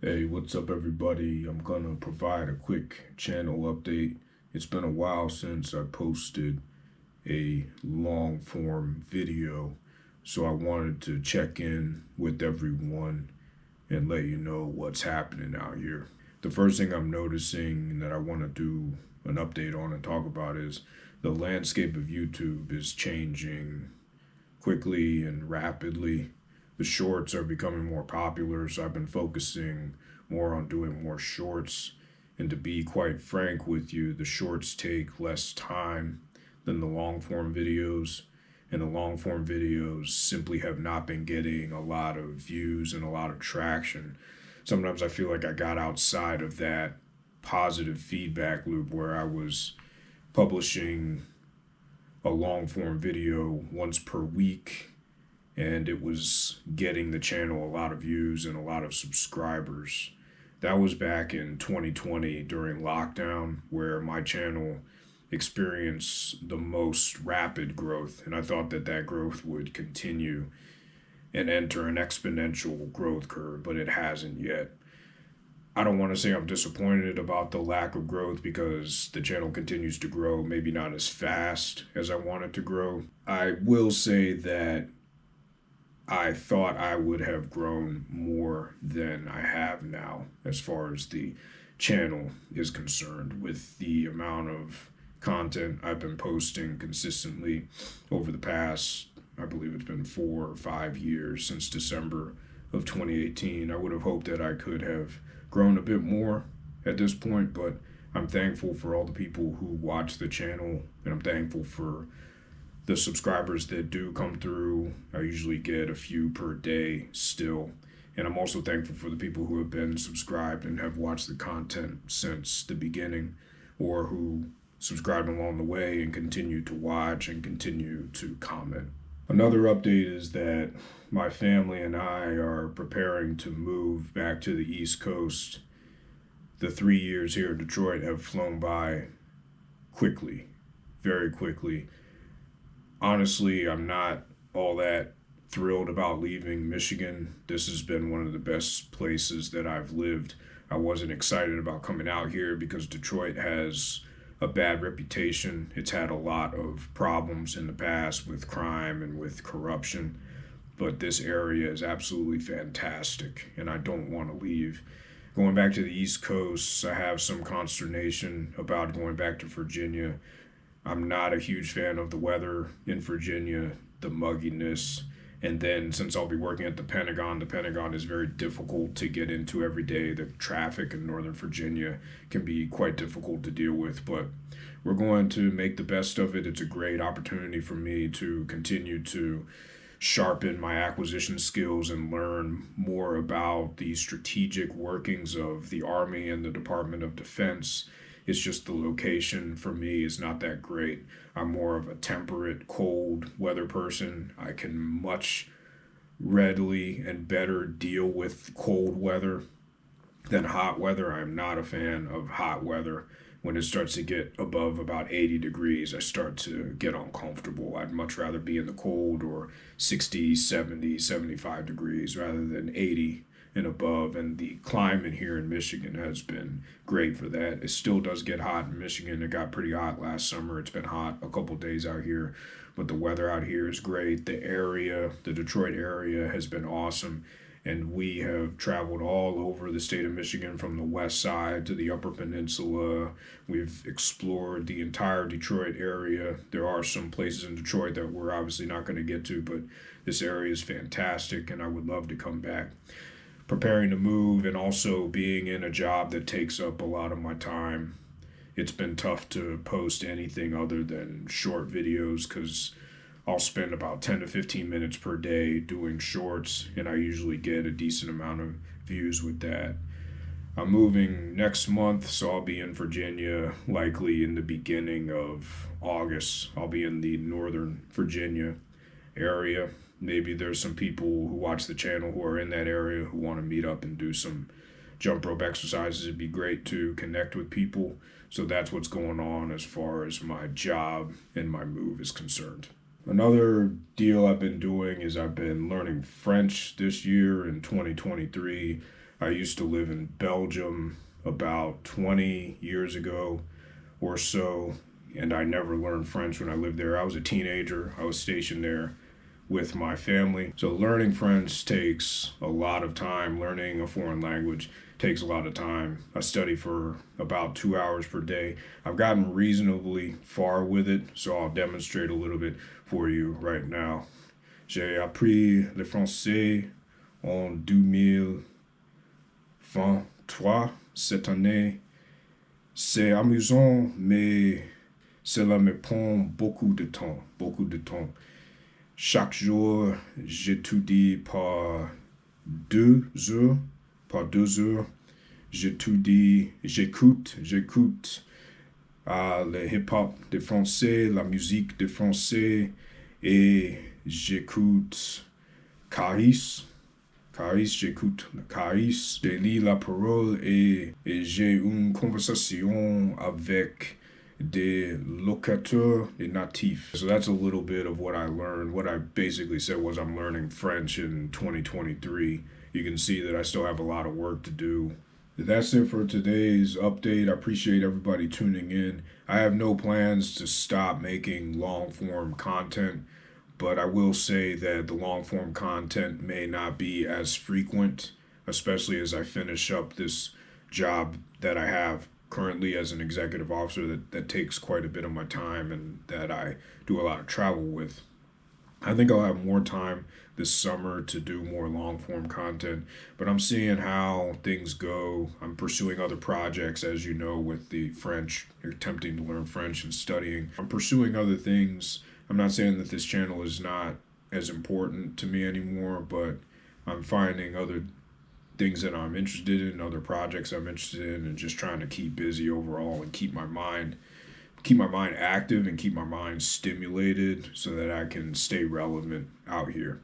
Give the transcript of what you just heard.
Hey, what's up, everybody? I'm gonna provide a quick channel update. It's been a while since I posted a long form video, so I wanted to check in with everyone and let you know what's happening out here. The first thing I'm noticing that I want to do an update on and talk about is the landscape of YouTube is changing quickly and rapidly. The shorts are becoming more popular, so I've been focusing more on doing more shorts. And to be quite frank with you, the shorts take less time than the long form videos. And the long form videos simply have not been getting a lot of views and a lot of traction. Sometimes I feel like I got outside of that positive feedback loop where I was publishing a long form video once per week, and it was getting the channel a lot of views and a lot of subscribers. That was back in 2020 during lockdown, where my channel experienced the most rapid growth, and I thought that that growth would continue and enter an exponential growth curve, but it hasn't yet. I don't want to say I'm disappointed about the lack of growth because the channel continues to grow, maybe not as fast as I want it to grow. I will say that I thought I would have grown more than I have now as far as the channel is concerned, with the amount of content I've been posting consistently over the past, I believe it's been 4 or 5 years since December of 2018. I would have hoped that I could have grown a bit more at this point, but I'm thankful for all the people who watch the channel, and I'm thankful for the subscribers that do come through. I usually get a few per day still. And I'm also thankful for the people who have been subscribed and have watched the content since the beginning, or who subscribed along the way and continue to watch and continue to comment. Another update is that my family and I are preparing to move back to the East Coast. The 3 years here in Detroit have flown by quickly, very quickly. Honestly, I'm not all that thrilled about leaving Michigan. This has been one of the best places that I've lived. I wasn't excited about coming out here because Detroit has a bad reputation. It's had a lot of problems in the past with crime and with corruption, but this area is absolutely fantastic, and I don't want to leave. Going back to the East Coast, I have some consternation about going back to Virginia. I'm not a huge fan of the weather in Virginia, the mugginess. And then since I'll be working at the Pentagon is very difficult to get into every day. The traffic in Northern Virginia can be quite difficult to deal with, but we're going to make the best of it. It's a great opportunity for me to continue to sharpen my acquisition skills and learn more about the strategic workings of the Army and the Department of Defense. It's just the location for me is not that great. I'm more of a temperate, cold weather person. I can much readily and better deal with cold weather than hot weather. I'm not a fan of hot weather. When it starts to get above about 80 degrees, I start to get uncomfortable. I'd much rather be in the cold, or 60, 70, 75 degrees rather than 80 and above. And the climate here in Michigan has been great for that. It still does get hot in Michigan. It got pretty hot last summer. It's been hot a couple days out here, but the weather out here is great. The area, the Detroit area, has been awesome. And we have traveled all over the state of Michigan, from the west side to the upper peninsula. We've explored the entire Detroit area. There are some places in Detroit that we're obviously not going to get to, but this area is fantastic, and I would love to come back. Preparing to move and also being in a job that takes up a lot of my time, it's been tough to post anything other than short videos, because I'll spend about 10 to 15 minutes per day doing shorts, and I usually get a decent amount of views with that. I'm moving next month, so I'll be in Virginia likely in the beginning of August. I'll be in the Northern Virginia area. Maybe there's some people who watch the channel who are in that area who want to meet up and do some jump rope exercises. It'd be great to connect with people. So that's what's going on as far as my job and my move is concerned. Another deal I've been doing is I've been learning French this year in 2023. I used to live in Belgium about 20 years ago or so, and I never learned French when I lived there. I was a teenager. I was stationed there with my family. So learning French takes a lot of time. Learning a foreign language takes a lot of time. I study for about 2 hours per day. I've gotten reasonably far with it, so I'll demonstrate a little bit for you right now. J'ai appris le français en 2023, cette année. C'est amusant, mais cela me prend beaucoup de temps, beaucoup de temps. Chaque jour, j'étudie par 2 heures, par 2 heures. J'écoute le hip-hop de français, la musique de français, et j'écoute j'écoute Caris, je lis la parole et j'ai une conversation avec des locateurs et natifs. So that's a little bit of what I learned. What I basically said was I'm learning French in 2023. You can see that I still have a lot of work to do. That's it for today's update. I appreciate everybody tuning in. I have no plans to stop making long form content, but I will say that the long form content may not be as frequent, especially as I finish up this job that I have currently as an executive officer that takes quite a bit of my time and that I do a lot of travel with. I think I'll have more time this summer to do more long form content, but I'm seeing how things go. I'm pursuing other projects, as you know, with the French, attempting to learn French and studying. I'm pursuing other things. I'm not saying that this channel is not as important to me anymore, but I'm finding other things that I'm interested in, other projects I'm interested in, and just trying to keep busy overall and keep my mind active and keep my mind stimulated so that I can stay relevant out here.